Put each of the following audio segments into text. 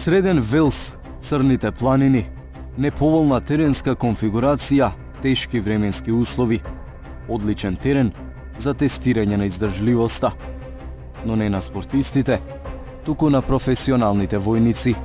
Среден Велс, црните планини, неповолна теренска конфигурација, тешки временски услови, одличен терен за тестирање на издржливоста, но не на спортистите, туку на професионалните војници.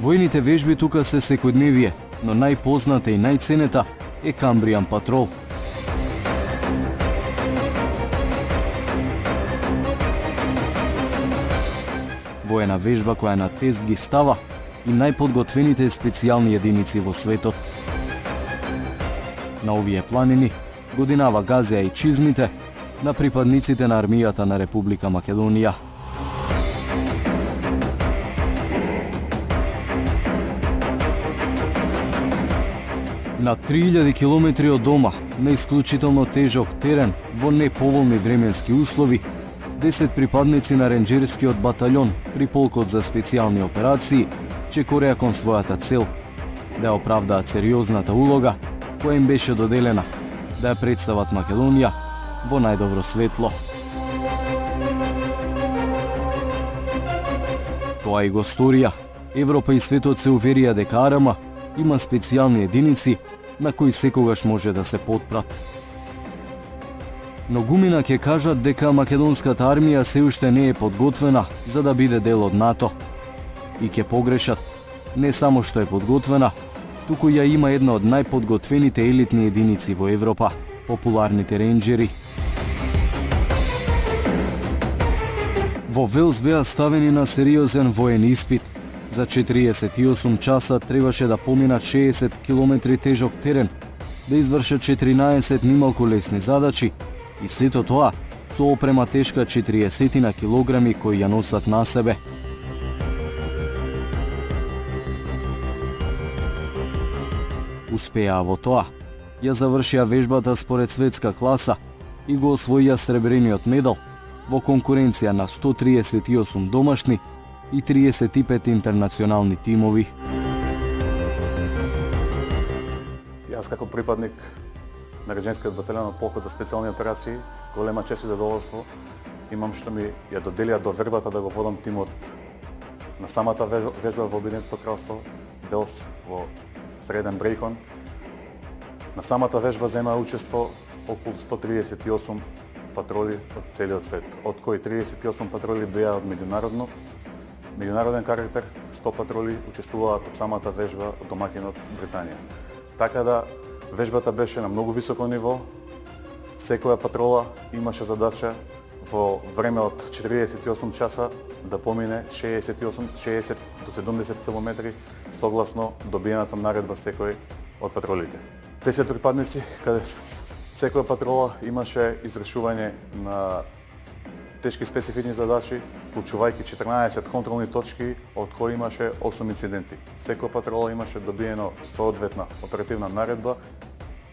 Војните вежби тука се секојдневие, но најпозната и најценета е Камбријан патрол. Воена вежба која на тест ги става и најподготвените специјални единици во светот. На овие планини годинава газија и чизмите на припадниците на армијата на Република Македонија. На 3000 километри од дома, на исклучително тежок терен, во неповолни временски услови, 10 припадници на ренџерскиот батальон при полкот за специјални операции чекореа кон својата цел, да ја оправдаат сериозната улога која им беше доделена, да ја представат Македонија во најдобро светло. Тоа и го сторија. Европа и светот се уверија дека Арама има специјални единици на кои секогаш може да се потпрат. Многумина ќе кажат дека македонската армија се уште не е подготвена за да биде дел од НАТО. И ќе погрешат, не само што е подготвена, туку ја има една од најподготвените елитни единици во Европа, популарните ренџери. Во Велс беа ставени на сериозен воен испит. За 48 часа требаше да поминат 60 километри тежок терен, да извршат 14 нималку лесни задачи и сето тоа со опрема тешка 40 килограми кои ја носат на себе. Успеа во тоа. Ја завршија вежбата според светска класа и го освоија сребрениот медал во конкуренција на 138 домашни и 35 интернационални тимови. Јас како припадник на граѓанскиот батальон од полкот за специјални операции, голема чест и задоволство имам што ми ја доделија довербата да го водам тимот на самата вежба во Обединетото кралство, Велс во Среден Брейкон. На самата вежба зема учество околу 138 патроли од целиот свет, од кои 38 патроли беа од меѓународен карактер, 100 патроли учествуваат од самата вежба од домакинот Британија. Така да, вежбата беше на многу високо ниво, секоја патрола имаше задача во време од 48 часа да помине 60 до 70 километри согласно добиената наредба секој од патролите. 10 припадници, каде секоја патрола имаше извршување на тешки специфични задачи, вклучувајќи 14 контролни точки, од кои имаше 8 инциденти. Секоја патрола имаше добиено соодветна оперативна наредба,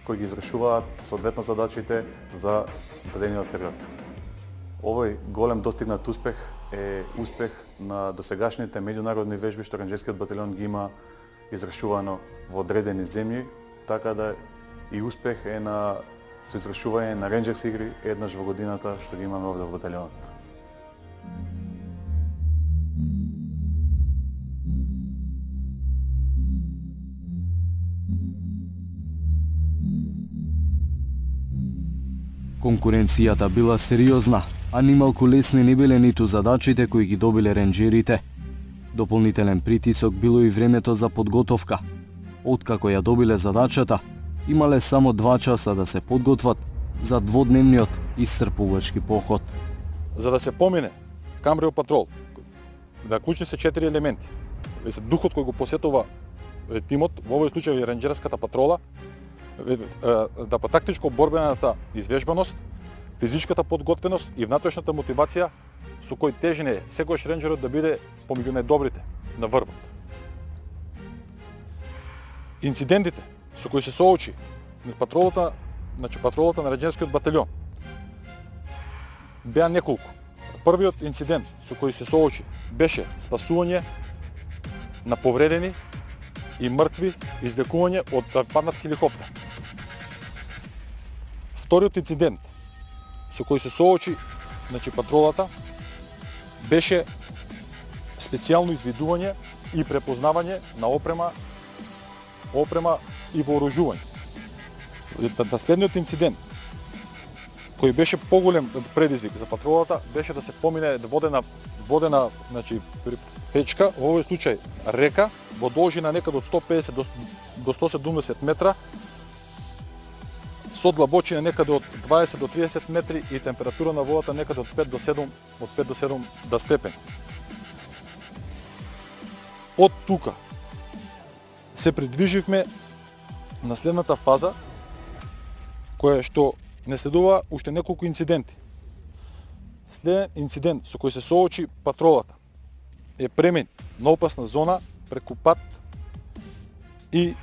кои ги извршуваат соодветно задачите за дадениот период. Овој голем достигнат успех е успех на досегашните меѓународни вежби што ренџерскиот батальон ги има извршувано во одредени земји, така да и успех е на со извршување на ренџерски игри еднаш во годината што ги имаме овде во батальонот. Конкуренцијата била сериозна, а нималку лесни не биле ниту задачите кои ги добиле ренџерите. Дополнителен притисок било и времето за подготовка. Откако ја добиле задачата, имале само 2 часа да се подготват за дводневниот исцрпувачки поход. За да се помине Камбријан патрол, да клучни се 4 елементи. Духот кој го посетува тимот, во овој случај е ренџерската патрола, да по тактичко борбената извежбаност, физичката подготвеност и внатрешната мотивација со кој тежне секојаш ренџерот да биде помеѓу најдобрите на врвот. Инцидентите со кои се соочи патролата на ренџерскиот батальон беа неколку. првиот инцидент со кој се соочи беше спасување на повредени и мртви, излекување од паднат хеликоптер. Вториот инцидент со кој се соочи патролата беше специјално извидување и препознавање на опрема и вооружување. Следниот инцидент кој беше поголем предизвик за патролата беше да се помине водена печка, во овој случај река, во должина некаде од 150 до 170 метра, со длабочина некаде од 20 до 30 метри и температура на водата некаде од 5 до 7 степени. Од тука се придвиживме на следната фаза, која што не следува уште неколку инциденти. Следен инцидент со кој се соочи патролата е премин на опасна зона преку пат и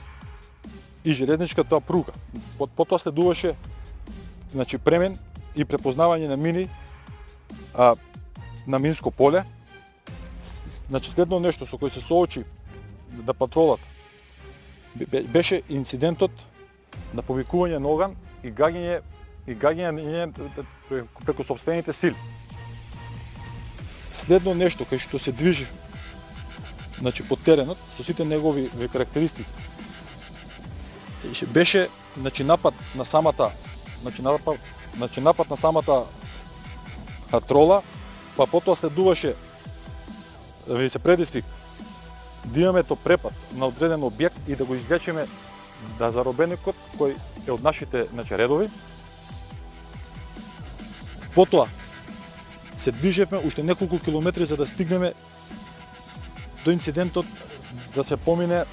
железничката пруга. Потоа следуваше премин и препознавање на мини на минско поле. Следно нешто со кој се соочи да патролата беше инцидентот на повикување на оган и гаѓање преку сопствените сили. Следно нешто кај што се движи по теренот со сите негови карактеристики беше напад на самата трола, па потоа следуваше се предизвик да имаме препад на одреден објект и да го излечиме заробеникот кој е од нашите редови. Потоа се движевме уште неколку километри за да стигнеме до инцидентот да се помине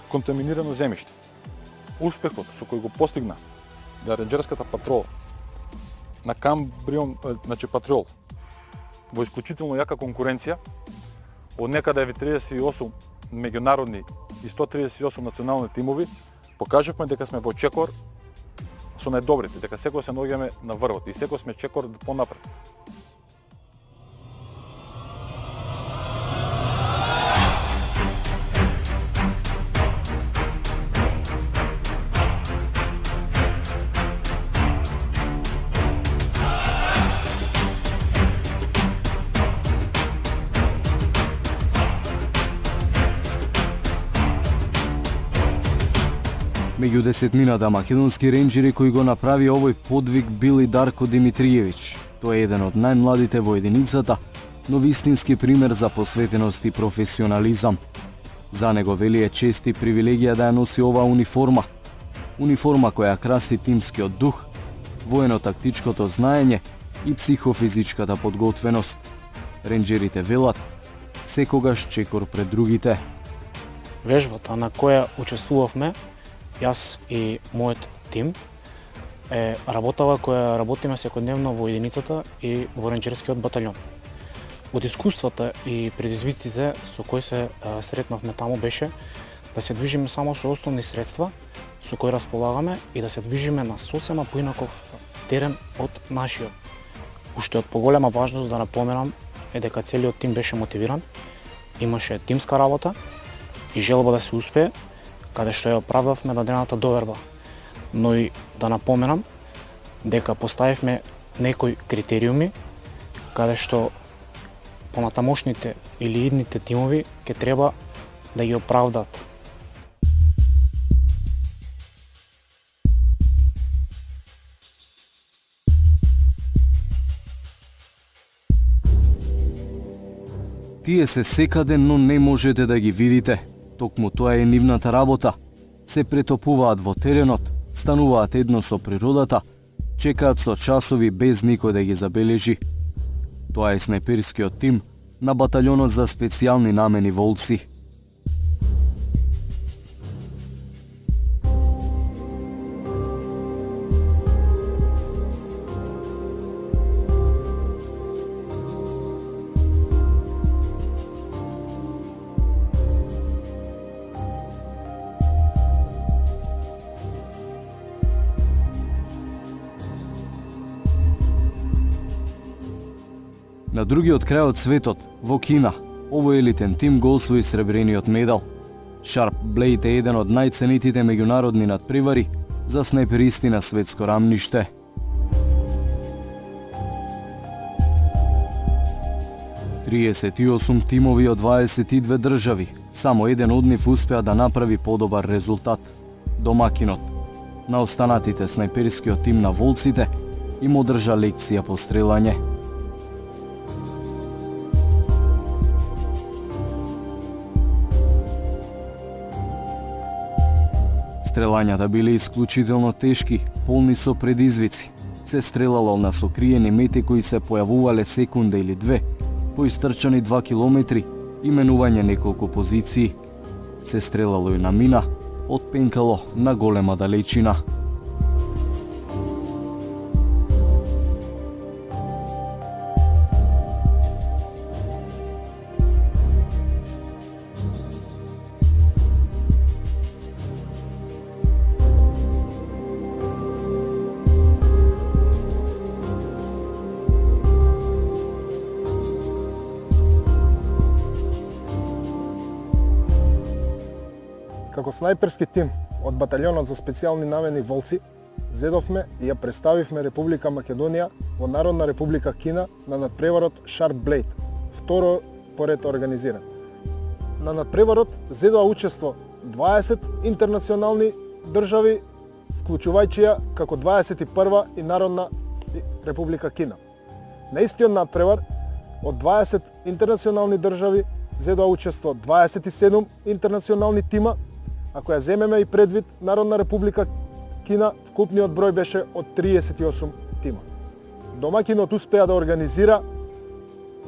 контаминирано земјиште. Успехот со кој го постигна ренџерската патрола на Камбрион патрол во исклучително јака конкуренција од некаде 38 меѓународни и 138 национални тимови, покажавме дека сме во чекор со најдобрите, дека секој се наоѓаме на врвот и секој сме чекор понапред. Меѓу десетмината македонски ренџери кои го направи овој подвиг бил и Дарко Димитриевич. Тој е еден од најмладите во единицата, но вистински пример за посветеност и професионализам. За него вели е чест и привилегија да ја носи оваа униформа. Униформа која краси тимскиот дух, воено-тактичкото знаење и психофизичката подготвеност. Ренџерите велат, секогаш чекор пред другите. Вежбата на која учествувавме, јас и мојот тим, е работава која работиме секојдневно во единицата и во ренџерскиот батальон. Од искуствата и предизвиците со кои се сретнавме таму беше да се движиме само со основни средства со кои располагаме и да се движиме на сосема поинаков терен од нашиот. Уште од поголема важност да напоменам е дека целиот тим беше мотивиран, имаше тимска работа и желба да се успее, каде што ја оправдавме дадената доверба. Но и да напоменам дека поставивме некои критериуми каде што понатамошните или идните тимови ќе треба да ги оправдаат. Тие се секаде, но не можете да ги видите. Токму тоа е нивната работа. Се претопуваат во теренот, стануваат едно со природата, чекаат со часови без никој да ги забележи. Тоа е снайперскиот тим на батальонот за специјални намени Волци. На другиот крај од светот, во Кина, овој елитен тим го освои сребрениот медал. Sharp Blade е еден од најценетите меѓународни надпревари за снайперисти на светско рамниште. Триесет и осум тимови од 22 држави, само еден од нив успеа да направи подобар резултат. Домакинот, на останатите снайперскиот тим на волците, им одржа лекција по стрелање. Стрелањата биле исклучително тешки, полни со предизвици. Се стрелало на сокриени мети кои се појавувале секунда или две, по истрчани 2 километри, именување неколку позиции. Се стрелало и на мина, од пенкало на голема далечина. Како снайперски тим од баталјонот за специјални намени Волци, зедовме и ја представивме Република Македонија во Народна Република Кина на надпреварот Sharp Blade, второ поред организиран. На надпреварот зедоа учество 20 интернационални држави, вклучувајќи ја како 21 и Народна Република Кина. На истиот надпревар од 20 интернационални држави зедоа учество 27 интернационални тима, ако ја земеме и предвид Народна Република Кина, вкупниот број беше од 38 тима. Домакинот успеа да организира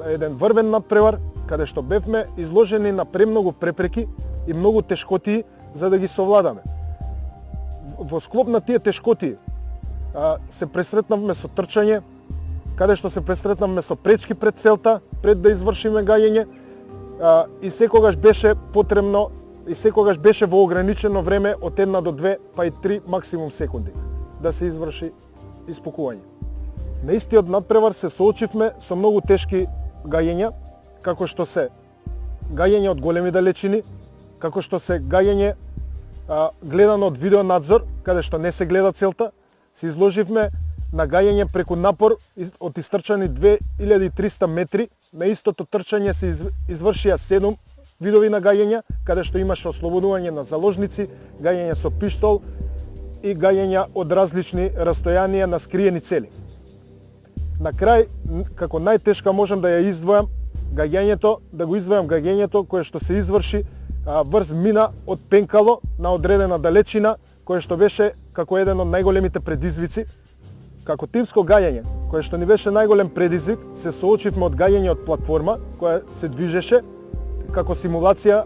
еден врвен надпревар, каде што бевме изложени на премногу препреки и многу тешкотии за да ги совладаме. Во склоп на тие тешкотии се пресретнавме со трчање, каде што се пресретнавме со пречки пред целта, пред да извршиме гајење, и секогаш беше потребно и секогаш беше во ограничено време од 1 до 2, па и 3 максимум секунди да се изврши испукување. На истиот надпревар се соочивме со многу тешки гајења, како што се гајење од големи далечини, како што се гајење гледано од видеонадзор, каде што не се гледа целта. Се изложивме на гајење преку напор од истрчани 2300 метри. На истото трчање се извршија 7 видови на гајења, каде што имаше ослободување на заложници, гајење со пиштол и гајења од различни растојанија на скриени цели. На крај, како најтешка можам да ја издвојам гајењето, кое што се изврши врз мина од пенкало на одредена далечина, кое што беше како еден од најголемите предизвици. Како тимско гајење, кое што ни беше најголем предизвик, се соочивме од гајење од платформа, која се движеше, како симулација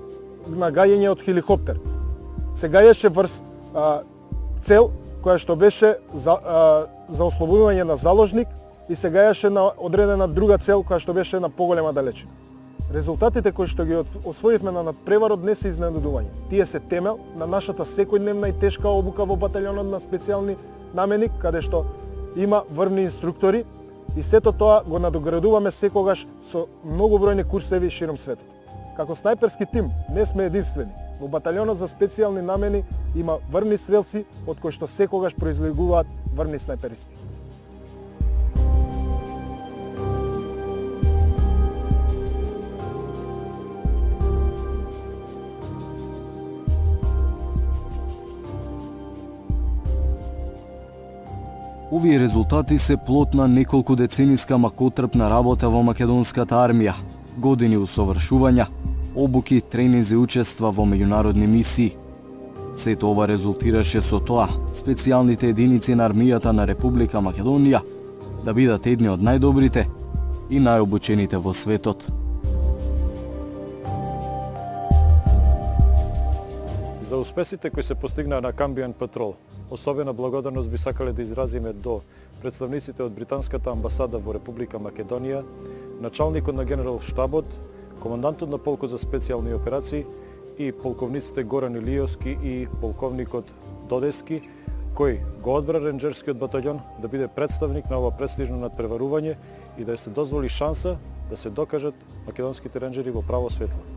на гајење од хеликоптер. Се гајеше врз цел која што беше за ослободување на заложник и се гајаше на одредена друга цел која што беше на поголема далечина. Резултатите кои што ги освоивме на надпреварот не се изненадување. Тие се темел на нашата секојдневна и тешка обука во баталјонот на специјални намени, каде што има врвни инструктори и сето тоа го надоградуваме секогаш со многобројни курсеви широм светот. Како снайперски тим не сме единствени. Во баталјонот за специјални намени има врвни стрелци од кои што секогаш произлегуваат врвни снайперисти. Овие резултати се плод на неколку децениска макотрпна работа во македонската армија, години усовршувања, обуки, тренинзи, учества во меѓународни мисии. Сето ова резултираше со тоа специјалните единици на армијата на Република Македонија да бидат едни од најдобрите и најобучените во светот. За успесите кои се постигнаа на Камбијан Патрол, особена благодарност би сакале да изразиме до представниците од британската амбасада во Република Македонија, началникот на генерал штабот, командантот на полкот за специјални операции и полковниците Горан Илиевски и полковникот Додески, кој го одбра ренџерскиот батаљон да биде представник на ова престижно надпреварување и да се дозволи шанса да се докажат македонските ренџери во право светло.